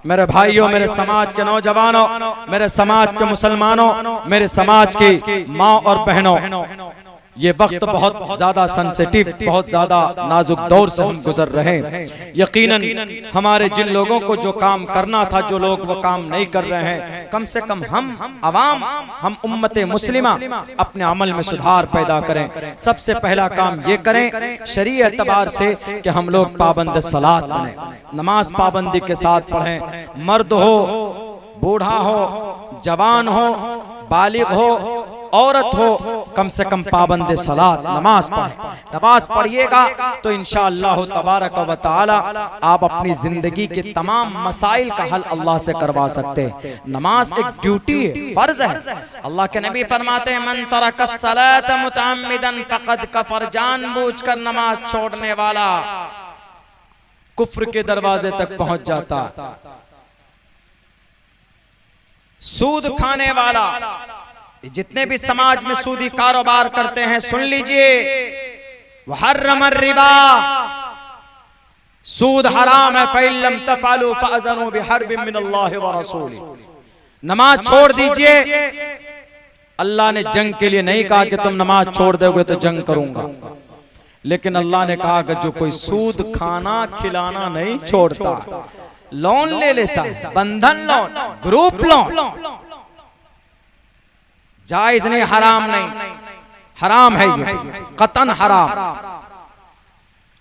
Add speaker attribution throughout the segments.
Speaker 1: मेरे भाइयों, मेरे समाज के नौजवानों, मेरे समाज के मुसलमानों, मेरे समाज की माँ और बहनों, ये वक्त बहुत ज्यादा सेंसिटिव, बहुत ज्यादा नाजुक दौर से हम गुजर रहे हैं। यकीनन हमारे जिन लोगों को जो काम करना था, जो लोग वो काम नहीं कर रहे हैं, कम से कम हम अवाम, हम उम्मत मुस्लिमा अपने अमल में सुधार पैदा करें। सबसे पहला काम ये करें शरीय एतबार से कि हम लोग पाबंद सलात बने, नमाज पाबंदी के साथ पढ़ें। मर्द हो, बूढ़ा हो, जवान हो, बालिग हो, औरत हो, कम से कम पाबंद सलात नमाज पढ़े। नमाज पढ़िएगा तो इंशाअल्लाह तबारक व तआला आप अपनी जिंदगी के तमाम मसाइल का हल अल्लाह से करवा सकते हैं। नमाज एक ड्यूटी है, फर्ज है। अल्लाह के नबी फरमाते हैं मन तरक सलात मुतअम्मिदन फक़द कफर, जानबूझकर नमाज छोड़ने वाला कुफ्र के दरवाजे तक पहुंच जाता। सूद खाने वाला, जितने भी समाज में सूदी कारोबार करते हैं, सुन लीजिए, वहर्रमर रिबा, सूद हराम है। फ़इल्लम तफ़अलू फ़अज़नु बिहर्बिम मिनल्लाहि व रसूलिही, नमाज छोड़ दीजिए। अल्लाह ने जंग के लिए नहीं कहा कि तुम नमाज छोड़ दोगे तो जंग करूंगा, लेकिन अल्लाह ने कहा कि जो कोई सूद खाना खिलाना नहीं छोड़ता, लोन ले लेता है, बंधन लोन, ग्रुप लोन, जायज नहीं, हराम नहीं, हराम है ये, कतन हराम।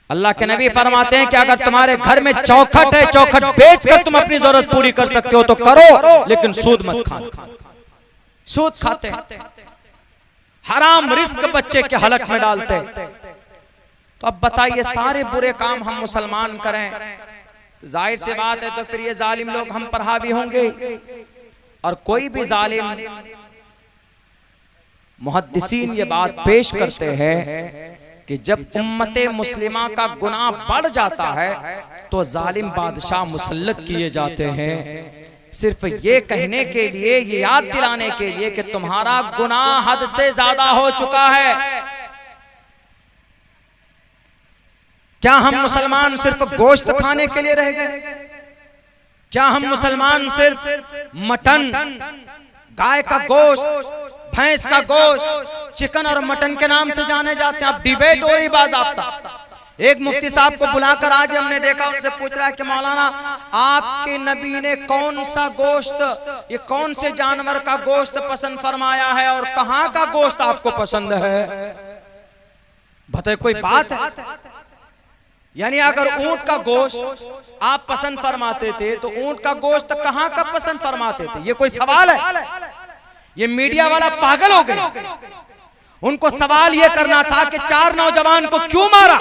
Speaker 1: अल्लाह के नबी फरमाते हैं कि अगर तुम्हारे घर में चौखट है, चौखट बेचकर तुम अपनी जरूरत पूरी कर सकते हो तो करो, लेकिन सूद मत खाना। सूद खाते हैं, हराम रिस्क बच्चे के हलक में डालते हैं। तो अब बताइए, सारे बुरे काम हम मुसलमान करें, जाहिर सी बात है तो फिर ये जालिम लोग हम पर हावी होंगे। और कोई भी जालिम, मुहद्दिसीन ये बात पेश करते हैं कि जब उम्मते मुस्लिमा का गुनाह बढ़ जाता है तो जालिम बादशाह मुसल्लत किए जाते हैं, सिर्फ ये कहने के लिए, ये याद दिलाने के लिए कि तुम्हारा गुनाह हद से ज्यादा हो चुका है। क्या हम मुसलमान सिर्फ गोश्त खाने के लिए रह गए? क्या हम मुसलमान सिर्फ मटन, गाय का गोश्त, भैंस का गोश्त, चिकन और मटन के नाम से जाने जाते हैं? अब डिबेट हो रही बाज़ाब्ता। एक मुफ्ती साहब को बुलाकर आज हमने देखा, उनसे पूछ रहा है कि मौलाना आपके नबी ने कौन सा गोश्त, ये कौन से जानवर का गोश्त पसंद फरमाया है और कहाँ का गोश्त आपको पसंद है? बताइए, कोई बात है? यानी अगर ऊंट का गोश्त आप पसंद फरमाते थे तो ऊंट का गोश्त कहाँ का पसंद फरमाते थे? ये कोई सवाल है? ये मीडिया वाला पागल हो गए। उनको सवाल ये करना था कि 4 नौजवान को क्यों मारा।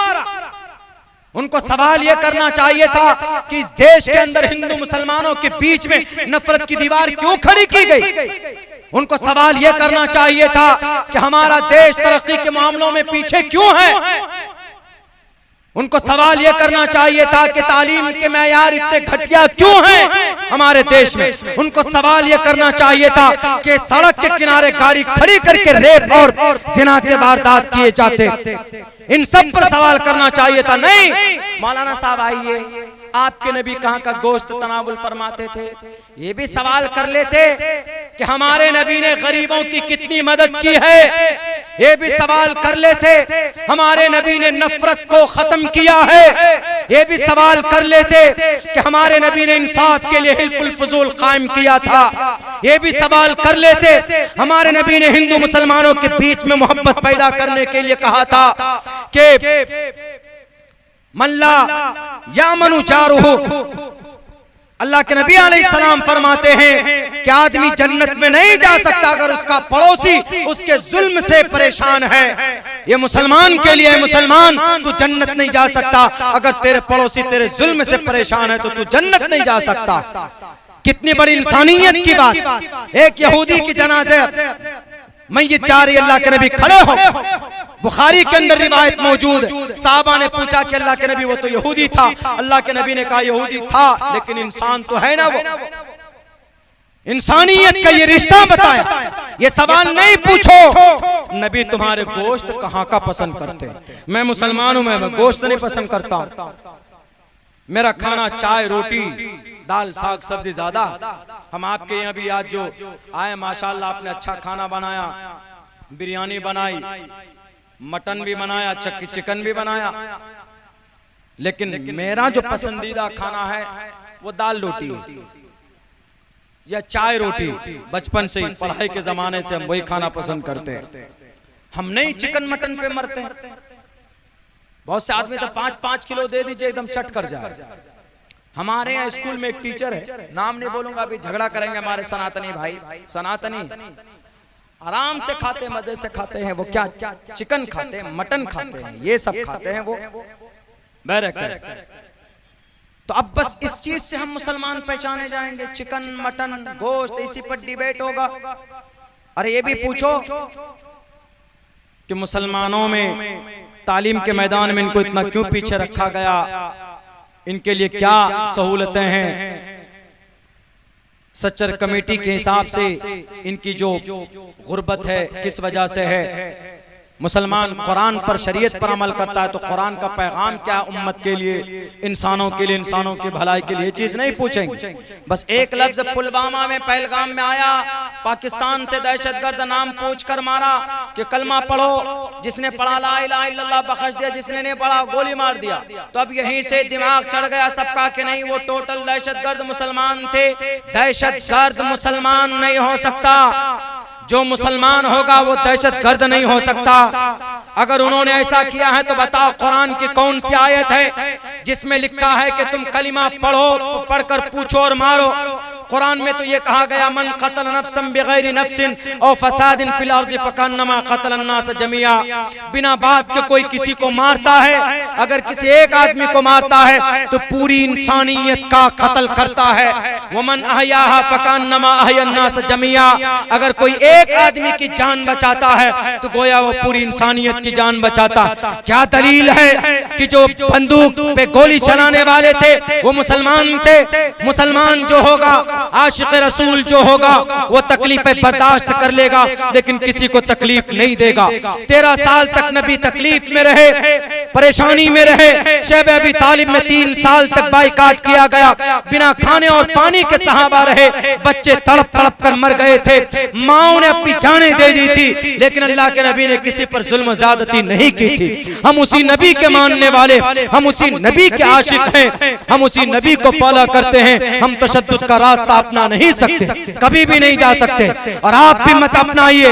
Speaker 1: उनको सवाल ये करना चाहिए था कि इस देश के अंदर हिंदू मुसलमानों के बीच में नफरत की दीवार क्यों खड़ी की गई। उनको सवाल ये करना चाहिए था कि हमारा देश तरक्की के मामलों में पीछे क्यों है। उनको सवाल यह करना चाहिए था कि तालीम के मेयार इतने घटिया क्यों हैं हमारे देश में। उनको सवाल यह करना चाहिए था कि सड़क के किनारे गाड़ी खड़ी करके रेप और जिना के वारदात किए जाते। इन सब पर सवाल करना चाहिए था। नहीं, मौलाना साहब आइए, आपके नबी कहाँ का गोश्त तनावुल फरमाते थे? ये भी सवाल कर लेते कि हमारे नबी ने गरीबों की कितनी मदद की है। ये भी सवाल कर लेते हमारे नबी ने नफरत को खत्म किया है। ये भी सवाल कर लेते कि हमारे नबी ने इंसाफ के लिए हिल्फुल फजूल कायम किया था। ये भी सवाल कर लेते हमारे नबी ने हिंदू मुसलमानों के बीच में मोहब्बत पैदा करने के लिए कहा था कि मल्ला या मनु चारुहु। अल्लाह के नबी अलैहिस्सलाम फरमाते हैं कि आदमी जन्नत में नहीं जा सकता अगर उसका पड़ोसी उसके जुल्म से परेशान है। ये मुसलमान के लिए, मुसलमान तू जन्नत नहीं जा सकता अगर तेरे पड़ोसी तेरे जुल्म से परेशान है, तो तू जन्नत नहीं जा सकता। कितनी बड़ी इंसानियत की बात। एक यहूदी की जनाजे मैयत जा रही, अल्लाह के नबी खड़े हो। बुखारी के अंदर रिवायत मौजूद है। साहबा ने पूछा कि अल्लाह के नबी वो तो यहूदी था। अल्लाह के नबी ने कहा यहूदी था लेकिन इंसान तो है ना। वो इंसानियत का ये रिश्ता बताया। ये सवाल नहीं पूछो नबी तुम्हारे गोश्त कहाँ का पसंद करते। मैं मुसलमान हूं, मैं गोश्त नहीं पसंद करता। मेरा खाना चाय रोटी दाल साग सब्जी ज्यादा। हम आपके यहाँ भी आज जो आए माशाल्लाह आपने अच्छा खाना बनाया, बिरयानी बनाई, मटन भी बनाया, चिकन भी बनाया, लेकिन मेरा जो पसंदीदा खाना है वो दाल रोटी है या चाय रोटी। बचपन से ही पढ़ाई के जमाने से हम वही खाना पसंद करते हैं। हम नहीं चिकन मटन पे मरते हैं। बहुत से आदमी तो 5-5 किलो दे दीजिए एकदम चट कर जाए। हमारे यहाँ स्कूल में एक टीचर है, नाम नहीं बोलूंगा, अभी झगड़ा करेंगे हमारे सनातनी भाई। सनातनी आराम से खाते, मजे से खाते हैं। वो क्या चिकन खाते हैं, मटन खाते हैं, ये सब खाते हैं वो बैरक। तो अब बस इस चीज से हम मुसलमान पहचाने जाएंगे, चिकन मटन गोश्त, इसी पर डिबेट होगा। अरे ये भी पूछो कि मुसलमानों में तालीम के मैदान में इनको इतना क्यों पीछे रखा गया, इनके लिए क्या सहूलतें हैं। सच्चर कमेटी के हिसाब से इनकी जो गुर्बत है किस वजह से है। मुसलमान कुरान पर, शरीयत पर अमल करता है तो कुरान का पैगाम क्या उम्मत के लिए, इंसानों के लिए, इंसानों की भलाई के लिए, चीज नहीं पूछेंगे। बस एक लफ्ज पुलवामा में, पहलगाम में आया, पाकिस्तान से दहशतगर्द नाम पूछकर मारा कि कलमा पढ़ो, जिसने पढ़ा ला इलाहा इल्लल्लाह बख्श दिया, जिसने नहीं पढ़ा गोली मार दिया। तो अब यहीं से दिमाग चढ़ गया सबका कि नहीं वो टोटल दहशतगर्द मुसलमान थे। दहशतगर्द मुसलमान नहीं हो सकता, जो मुसलमान होगा वो दहशतगर्द नहीं हो सकता। अगर उन्होंने ऐसा किया है तो बताओ कुरान की कौन सी आयत है जिसमें लिखा है कि तुम कलिमा पढ़ो, पढ़कर पूछो और मारो। कुरान में तो ये कहा गया मन कतल नफ्सन बिगैर नफ्सिन और फसादिन फिल अर्ज़ि फकन्नमा कतल अन्नास जमिया। बिना बात के कोई किसी को मारता है, अगर किसी एक आदमी को मारता है तो पूरी इंसानियत का कत्ल करता है। वमन अहयाहा फकन्नमा अहया अन्नास जमिया। अगर कोई एक आदमी की जान बचाता है तो गोया वो पूरी इंसानियत की जान बचाता। क्या दलील है कि जो बंदूक पे गोली चलाने वाले थे वो मुसलमान थे। मुसलमान जो होगा, आशिक रसूल जो होगा, वो तकलीफें बर्दाश्त कर लेगा लेकिन किसी को तकलीफ नहीं देगा। 13 साल तक नबी तकलीफ में रहे, परेशानी में रहे। शैब अबी तालिब में 3 साल तक बाइकाट किया गया, बिना खाने और पानी के सहाबा रहे, बच्चे तड़प तड़प कर मर गए थे, माओ ने अपनी जानें दे दी थी, लेकिन अल्लाह के नबी ने किसी पर जुल्म ज्यादती नहीं की थी। हम उसी नबी के मानने वाले, हम उसी नबी के आशिक हैं, हम उसी नबी को फॉलो करते हैं। हम तशद्दुद का रास्ता अपना नहीं सकते, कभी भी नहीं जा सकते। और आप भी मत अपनाइए।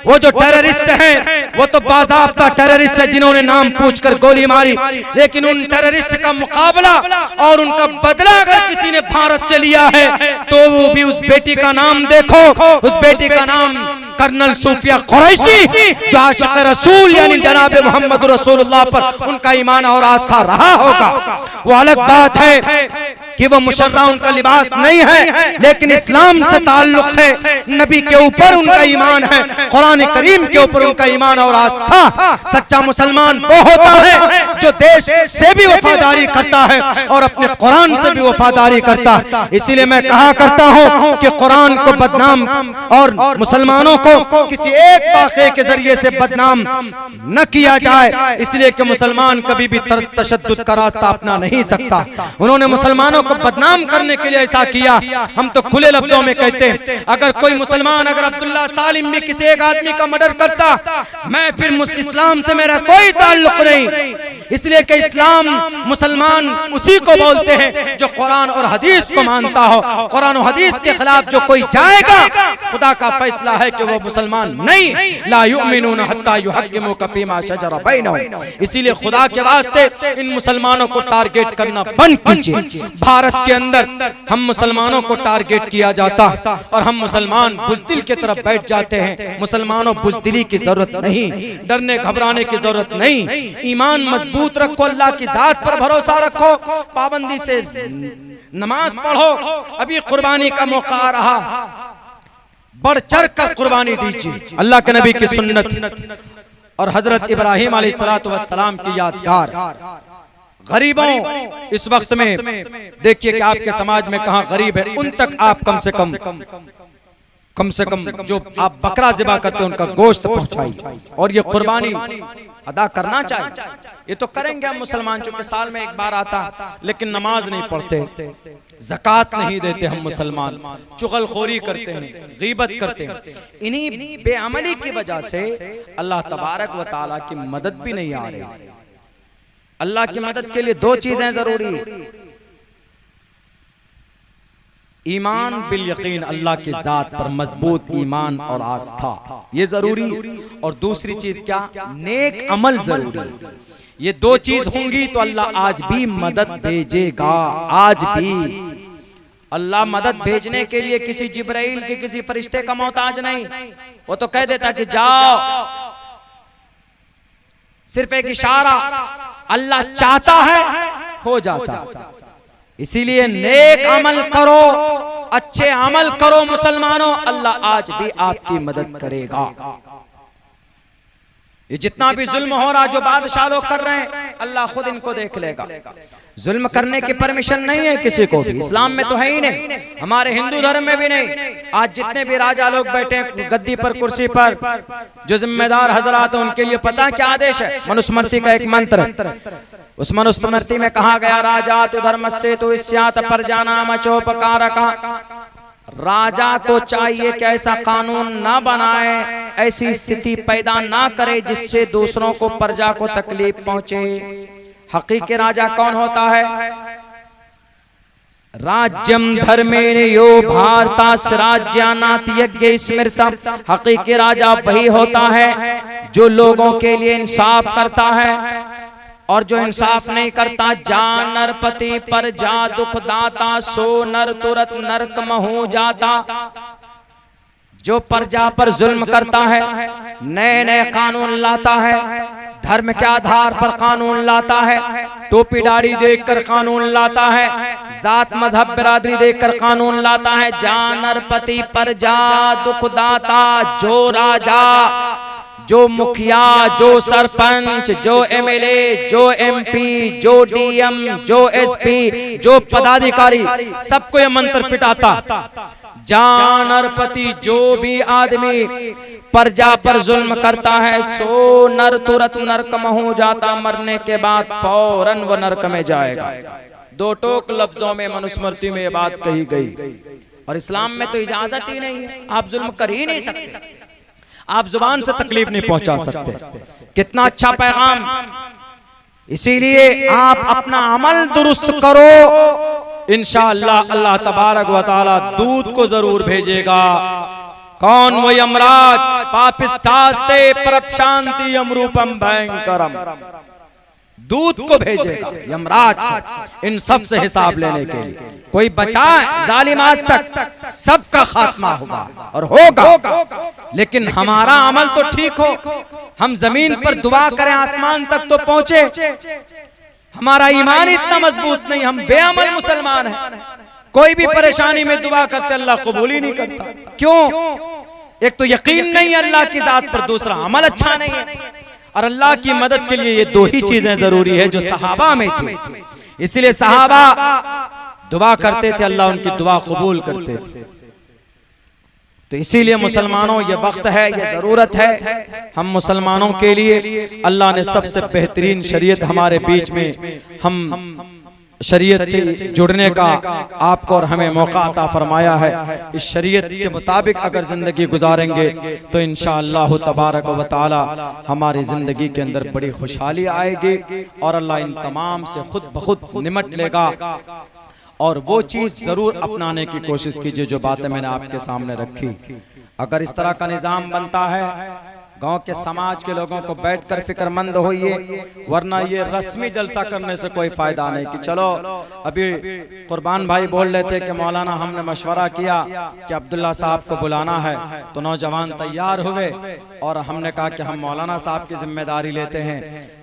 Speaker 1: वो जो टेररिस्ट हैं वो तो बाज़ाब्ता टेररिस्ट है जिन्होंने नाम पूछकर गोली मारी, लेकिन उन टेररिस्ट का मुकाबला और उनका बदला अगर किसी ने भारत से लिया है तो वो भी उस बेटी का नाम देखो, उस बेटी का नाम कर्नल सूफिया कुरैशी, जो आशिक रसूल यानी जनाब मोहम्मद रसूलुल्लाह पर उनका ईमान और आस्था रहा होगा। वो अलग बात है कि वो मुशर्रा उनका लिबास नहीं है, लेकिन इस्लाम से ताल्लुक है, नबी के ऊपर उनका ईमान है, कुरान करीम के ऊपर उनका ईमान और आस्था। सच्चा मुसलमान वो होता है जो देश से भी वफादारी करता है और अपने कुरान से भी वफादारी करता है। इसीलिए मैं कहा करता हूँ कि कुरान को बदनाम और मुसलमानों को किसी एक वाक़े के जरिए से बदनाम न किया जाए, इसलिए कि मुसलमान कभी भी तशद्दुद का रास्ता अपना नहीं सकता। उन्होंने मुसलमानों को बदनाम करने के लिए ऐसा किया। हम तो खुले लफ्जों में कहते हैं, अगर कोई मुसलमान, अगर अब्दुल्ला सालिम भी किसी एक आदमी का मर्डर करता, मैं फिर इस्लाम से मेरा कोई ताल्लुक नहीं, इसलिए कि इस्लाम मुसलमान उसी को बोलते हैं जो कुरान और हदीस को मानता हो। कुरान और हदीस के खिलाफ जो कोई जाएगा, खुदा का फैसला है कि वो मुसलमान नहीं। ला युमिनून हत्ता युहक्किमुका फीमा शजरा बैनहुम। इसीलिए खुदा के वास्ते इन मुसलमानों को टारगेट करना बंद कीजिए। भारत के अंदर हम मुसलमानों को टारगेट किया जाता और हम मुसलमान बुज़दिल की तरफ बैठ जाते हैं। मुसलमानों बुज़दिली की जरूरत नहीं, डरने घबराने की जरूरत नहीं। ईमान मजबूत रखो, अल्लाह की जात पर भरोसा रखो, पाबंदी से नमाज पढ़ो। अभी कुर्बानी का मौका आ रहा, बढ़ चढ़ कर कुर्बानी दीजिए। अल्लाह के नबी की सुन्नत और हजरत इब्राहिम अलैहिस्सलातु वस्सलाम की यादगार। गरीबों इस वक्त में देखिए कि आपके समाज में कहां गरीब है, उन तक आप कम से कम कम से कम जो आप बकरा ज़िबा करते हैं उनका गोश्त पहुंचाइए, और ये कुर्बानी अदा करना चाहिए। ये तो करेंगे हम मुसलमान, चूंकि साल में एक बार आता, लेकिन नमाज नहीं पढ़ते, ज़कात नहीं देते हम मुसलमान, चुगलखोरी करते हैं, गीबत करते हैं। इन्हीं बेअमली की वजह से अल्लाह तबारक व तआला की मदद भी नहीं आ रही। अल्लाह की मदद के लिए दो चीजें जरूरी है, ईमान बिल यकीन, अल्लाह की जात पर मजबूत ईमान और आस्था, ये जरूरी, और दूसरी चीज क्या, नेक अमल जरूरी। ये दो चीज होंगी तो अल्लाह आज भी मदद भेजेगा। आज भी अल्लाह मदद भेजने के लिए किसी जिब्राइल के, किसी फरिश्ते का मोहताज नहीं। वो तो कह देता कि जाओ, सिर्फ एक इशारा, अल्लाह चाहता है हो जाता। इसीलिए नेक अमल करो, अच्छे अमल करो मुसलमानों, अल्लाह आज भी आपकी मदद करेगा। ये जितना भी जुल्म हो रहा, जो बादशाह लोग कर रहे हैं, अल्लाह खुद इनको देख लेगा। जुल्म करने की परमिशन नहीं है किसी को भी, इस्लाम में तो है ही नहीं, हमारे हिंदू धर्म में भी नहीं। आज जितने भी राजा लोग बैठे हैं गद्दी पर, कुर्सी पर, जो जिम्मेदार हजरात हैं, उनके लिए पता क्या आदेश है? मनुस्मृति का एक मंत्र, उस मनुस्मृति में कहा गया, राजा तु धर्म से तो इस्यात पर जाना मचोपकारका। राजा को चाहिए कि ऐसा कानून ना बनाए, ऐसी स्थिति पैदा ना करे जिससे दूसरों को, प्रजा को तकलीफ पहुंचे। हकीकी राजा कौन होता है? राज्यम धर्मेण यो भारतास राज्यानाथ यज्ञ स्मृतम। हकीकी राजा वही होता है जो लोगों के लिए इंसाफ करता है, और जो इंसाफ नहीं करता, जा नरपति पर जा दुख दाता, सो नर तुरत नरक में हो जाता। जो प्रजा पर जुल्म करता है, नए नए कानून लाता है, धर्म के आधार पर कानून लाता है, टोपी दाढ़ी देखकर कानून लाता है, जात मजहब बिरादरी देखकर कानून लाता है। जा नरपति पर जा दुख दाता। जो राजा, जो मुखिया, जो सरपंच, जो एमएलए, जो एमपी, जो डीएम, जो एसपी, जो पदाधिकारी, सबको ये मंत्र फिटाता, जान नरपति, जो भी आदमी प्रजा पर जुल्म करता है, सो नर तुरत नरक में हो जाता, मरने के बाद फौरन वो नरक में जाएगा। दो टोक लफ्जों में मनुस्मृति में ये बात कही गई, और इस्लाम में तो इजाजत ही नहीं है, आप जुल्म कर ही नहीं सकते, आप जुबान से तकलीफ नहीं पहुंचा सकते। कितना अच्छा पैगाम। इसीलिए आप अपना अमल दुरुस्त करो, इंशाअल्लाह अल्लाह तबारक व तआला दूत को जरूर भेजेगा। कौन? वो यमराज, पापिष्ठास्ते परपशांति यमरूपम भयंकरम। दूत को भेजेगा, यमराज को, इन सब से हिसाब लेने के लिए। कोई बचाए जालिम आज तक, सबका खात्मा होगा और होगा। लेकिन हमारा अमल तो ठीक हो, हम जमीन पर दुआ करें आसमान तक तो पहुंचे। हमारा ईमान इतना मजबूत नहीं, हम बेअमल मुसलमान हैं। कोई भी परेशानी में दुआ करते अल्लाह कबूल ही नहीं करता। क्यों? एक तो यकीन नहीं है अल्लाह की जात पर, दूसरा अमल अच्छा नहीं है। और अल्लाह की मदद के लिए ये दो ही चीजें जरूरी है जो सहाबा में थी। इसलिए सहाबा दुआ करते थे, अल्लाह उनकी दुआ कबूल करते थे। तो इसीलिए मुसलमानों, ये वक्त है, ये जरूरत है हम मुसलमानों के लिए। अल्लाह ने सबसे बेहतरीन शरीयत हमारे बीच में, हम शरीयत से जुड़ने का आपको और हमें मौका अता फरमाया है। इस शरीयत के मुताबिक अगर जिंदगी गुजारेंगे तो इंशाअल्लाह तबारक व तआला हमारी जिंदगी के अंदर बड़ी खुशहाली आएगी, और अल्लाह इन तमाम से खुद ब खुद निमट लेगा। और वो चीज़ ज़रूर अपनाने की कोशिश कीजिए जो बातें मैंने आपके सामने रखी। अगर इस तरह का निज़ाम बनता है, गांव के समाज के लोगों को बैठकर फिक्रमंद होइए, वरना ये रस्मी जलसा करने से कोई फायदा नहीं। कि चलो, अभी कुर्बान भाई बोल रहे थे कि मौलाना हमने मशवरा किया कि अब्दुल्ला साहब को बुलाना है, तो नौजवान तैयार हुए और हमने कहा कि हम मौलाना साहब की जिम्मेदारी लेते हैं।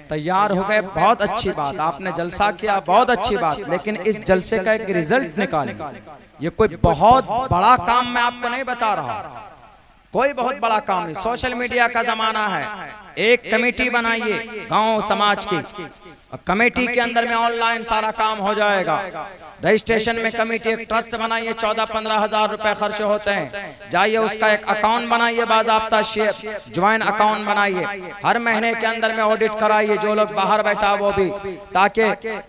Speaker 1: तैयार हो गए, बहुत अच्छी बात, आपने जलसा किया, बहुत अच्छी बात, लेकिन इस जलसे का एक रिजल्ट निकालिए। ये कोई बहुत बड़ा काम मैं आपको नहीं बता रहा, कोई बहुत बड़ा काम नहीं। सोशल मीडिया का जमाना है, एक कमेटी बनाइए गांव समाज की, कमेटी के अंदर में ऑनलाइन सारा काम हो जाएगा। रजिस्ट्रेशन में कमेटी एक ट्रस्ट बनाइए, 14-15 हजार रुपए खर्च होते हैं। जाइए उसका एक अकाउंट बनाइए, बाज़ाब्ता शेयर ज्वाइन अकाउंट बनाइए। हर महीने के अंदर में ऑडिट कराइए, जो लोग बाहर बैठा वो भी, ताकि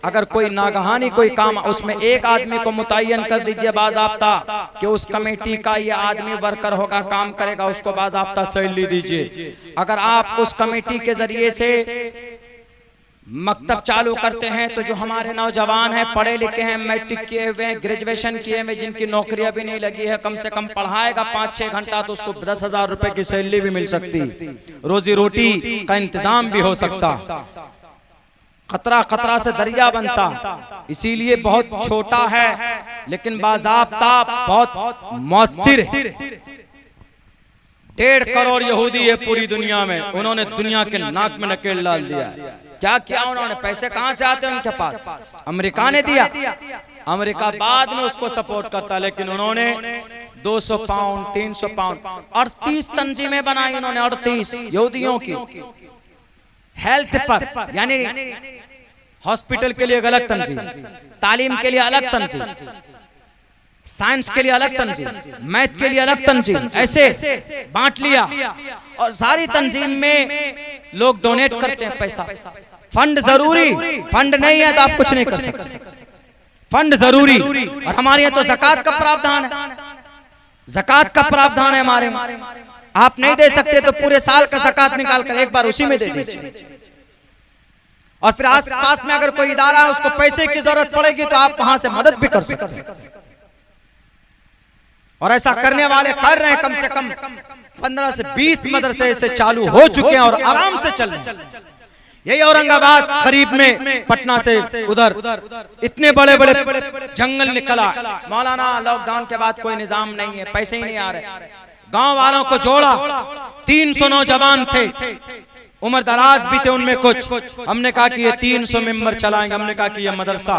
Speaker 1: अगर कोई नागहानी कोई काम, उसमें एक आदमी को मुतय्यन कर दीजिए बाज़ाब्ता कि उस कमेटी का ये आदमी वर्कर होगा, काम करेगा, उसको बाज़ाब्ता सैलरी दीजिए। अगर आप उस कमेटी के जरिए से मकतब चालू करते हैं तो जो हमारे नौजवान हैं, पढ़े लिखे हैं, मैट्रिक किए हुए हैं, ग्रेजुएशन किए हुए, जिनकी नौकरी अभी नहीं लगी है, कम से कम पढ़ाएगा 5-6 घंटा तो उसको 10,000 रुपए की सैलरी भी मिल सकती, रोजी रोटी का इंतजाम भी हो सकता। खतरा खतरा से दरिया बनता। इसीलिए बहुत छोटा है लेकिन बाज़ाब्ता बहुत मौसर है। 1.5 करोड़ यहूदी है पूरी दुनिया में, उन्होंने दुनिया के नाक में नकेल डाल दिया। क्या किया उन्होंने? पैसे कहां से आते हैं उनके पास? अमेरिका ने दिया, अमेरिका बाद में उसको सपोर्ट करता, लेकिन उन्होंने 200 पाउंड 300 पाउंड 38 तंजीमें बनाई उन्होंने, 38 यहूदियों की हेल्थ पर, यानी हॉस्पिटल के लिए अलग तंजीम, तालीम के लिए अलग तंजीम, साइंस के लिए अलग तंजीम, मैथ के लिए अलग तंजीम, ऐसे बांट लिया। और सारी तंजीम में लोग डोनेट करते हैं पैसा। फंड जरूरी, फंड नहीं है तो आप कुछ नहीं कर सकते, फंड जरूरी। और हमारे यहाँ तो ज़कात का प्रावधान है, ज़कात का प्रावधान है हमारे में। आप नहीं दे सकते तो पूरे साल का ज़कात निकाल कर एक बार उसी में दे दीजिए। और फिर आस पास में अगर कोई इदारा है उसको पैसे की जरूरत पड़ेगी तो आप वहां से मदद भी कर सकते हैं। और ऐसा करने वाले कर रहे हैं, कम से कम 15 से 20 मदरसे ऐसे चालू हो चुके हैं और आराम से चल रहे हैं। यही औरंगाबाद करीब में पटना से उधर इतने बड़े बड़े जंगल निकला। मौलाना लॉकडाउन के बाद कोई निजाम नहीं है, पैसे ही नहीं आ रहे। गांव वालों को जोड़ा, 300 नौजवान थे, उम्र दराज भी थे उनमें कुछ। हमने कहा कि ये 300 मेंबर चलाएंगे। हमने कहा कि ये मदरसा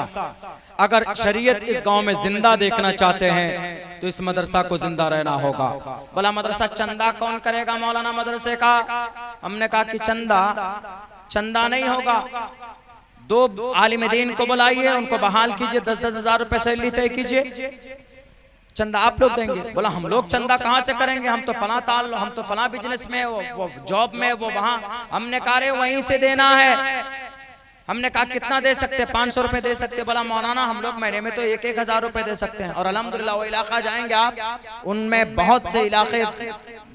Speaker 1: अगर शरीयत इस गांव में जिंदा देखना चाहते हैं तो इस मदरसा को जिंदा रहना होगा। बोला मदरसा चंदा कौन करेगा मौलाना मदरसे का? हमने कहा कि चंदा नहीं होगा, 2 आलिम दीन को बुलाइए, उनको बहाल कीजिए, 10-10 हजार रुपए सैलरी तय कीजिए, चंदा आप लोग देंगे। बोला हम लोग चंदा कहाँ से करेंगे, हम तो फला बिजनेस में, वो जॉब में, वो वहाँ। हमने कहा रे वहीं से देना है। हमने कहा कितना दे सकते? 500 रुपए दे सकते। बोला मौलाना हम लोग महीने में तो 1-1 हजार रुपए दे सकते हैं। और अल्हम्दुलिल्लाह वो इलाका जाएंगे आप, उनमें बहुत से इलाके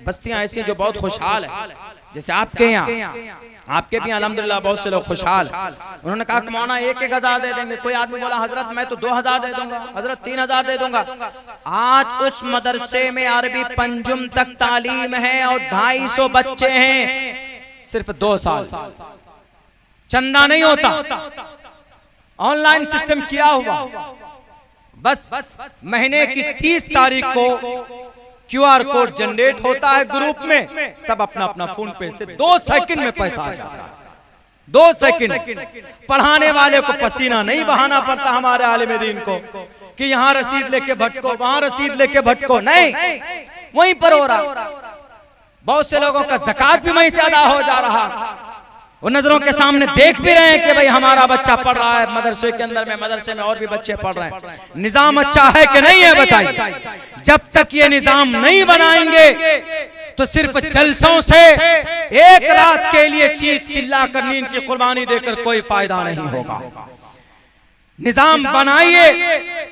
Speaker 1: बस्तियां ऐसी हैं जो बहुत खुशहाल है, जैसे आपके यहाँ, आपके भी अल्हम्दुलिल्लाह बहुत से लोग खुशहाल। उन्होंने कहा मौलाना 1-1 हजार दे देंगे। कोई आदमी बोला हजरत मैं तो 2000 दे दूंगा, हजरत 3000 दे दूंगा। आज उस मदरसे में अरबी पंजुम तक तालीम है और 250 बच्चे हैं, सिर्फ 2 साल। चंदा नहीं होता, ऑनलाइन सिस्टम किया हुआ। बस महीने की 30 तारीख को QR कोड जनरेट होता है ग्रुप में, सब अपना अपना फोन पे से 2 सेकंड में पैसा आ जाता है। 2 सेकंड। पढ़ाने वाले को पसीना नहीं बहाना पड़ता हमारे आलिम दीन को कि यहाँ रसीद लेके भटको, वहां रसीद लेके भटको, नहीं, वहीं पर हो रहा। बहुत से लोगों का ज़कात भी वहीं से अदा हो जा रहा। वो नजरों के सामने देख भी रहे हैं कि भाई हमारा बच्चा पढ़ रहा है मदरसे के अंदर में, मदरसे में और भी बच्चे पढ़ रहे हैं। निजाम अच्छा है कि नहीं है बताइए? जब तक ये निजाम नहीं बनाएंगे तो सिर्फ जलसों से एक रात के लिए चीख चिल्ला कर नींद की कुर्बानी देकर कोई फायदा नहीं होगा। निजाम बनाइए,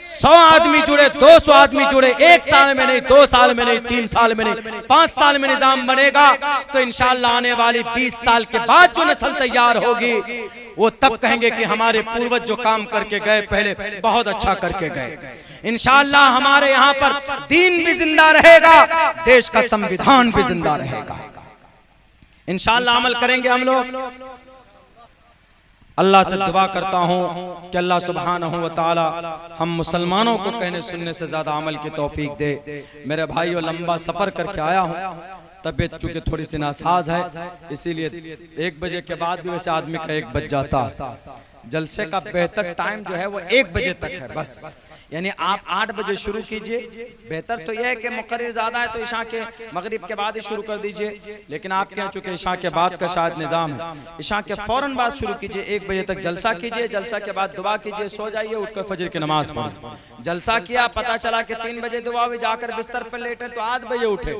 Speaker 1: 100 आदमी जुड़े, 200 आदमी जुड़े, 1 साल में नहीं, 2 साल में नहीं, 3 साल में नहीं, 5 साल में निजाम बनेगा तो इंशाअल्लाह आने वाली 20 साल के बाद जो नस्ल तैयार होगी वो तब कहेंगे कि हमारे पूर्वज जो काम करके गए पहले बहुत अच्छा करके गए। इंशाअल्लाह हमारे यहाँ पर दीन भी जिंदा रहेगा, देश का संविधान भी जिंदा रहेगा। इंशाअल्लाह अमल करेंगे हम लोग। अल्लाह से दुआ करता हूँ कि अल्लाह सुब्हानहू व तआला हम मुसलमानों को कहने सुनने से ज्यादा अमल की तौफीक दे। मेरे भाइयों लंबा सफर करके आया हूँ, तबीयत चूंकि थोड़ी सी नासाज है, इसीलिए 1 बजे के बाद भी वैसे आदमी का 1 बज जाता। जलसे का बेहतर टाइम जो है वो 1 बजे तक है, बस यानी आप 8 बजे शुरू कीजिए। बेहतर तो यह है कि मुकर्रर ज़्यादा है तो इशा के मगरिब के बाद ही शुरू कर दीजिए, लेकिन आप कह चुके इशा के बाद का शायद निज़ाम है, इशा के फ़ौरन बाद शुरू कीजिए। 1 बजे तक जलसा कीजिए, जलसा के बाद दुआ कीजिए, सो जाइए, उठकर फजर की नमाज पढ़िए। जलसा किया, पता चला कि 3 बजे दुआ हुई, जाकर बिस्तर पर लेटे तो 8 बजे उठे,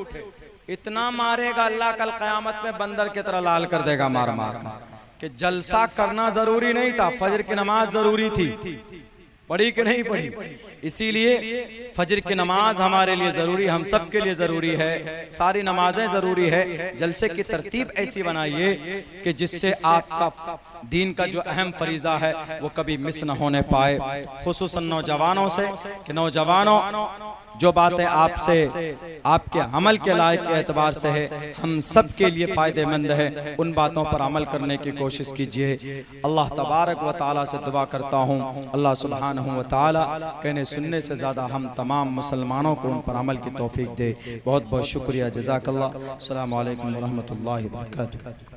Speaker 1: इतना मारेगा अल्लाह कल क़यामत में बंदर की तरह लाल कर देगा मार मार कर कि जलसा करना जरूरी नहीं था, फजर की नमाज जरूरी थी, पढ़ी कि नहीं पढ़ी। इसीलिए फजर की नमाज हमारे लिए ज़रूरी, हम सब के लिए ज़रूरी है, सारी नमाजें ज़रूरी है। जलसे की तरतीब ऐसी बनाइए कि जिससे आपका दीन का जो अहम फरीज़ा है वो कभी मिस न होने पाए, खुसूसन नौजवानों से कि नौजवानों जो बातें आपसे आपके अमल के लायक के एतबार से है, हम सब के लिए फ़ायदेमंद है, उन बातों पर अमल करने की कोशिश कीजिए। अल्लाह तबारक व तआला से दुआ करता हूँ, अल्लाह सुब्हानहू व तआला कहने सुनने से ज़्यादा हम तमाम मुसलमानों को उन पर अमल की तौफीक दे। बहुत बहुत शुक्रिया, जज़ाकल्लाह। अस्सलामु अलैकुम व रहमतुल्लाहि व बरकातुहू।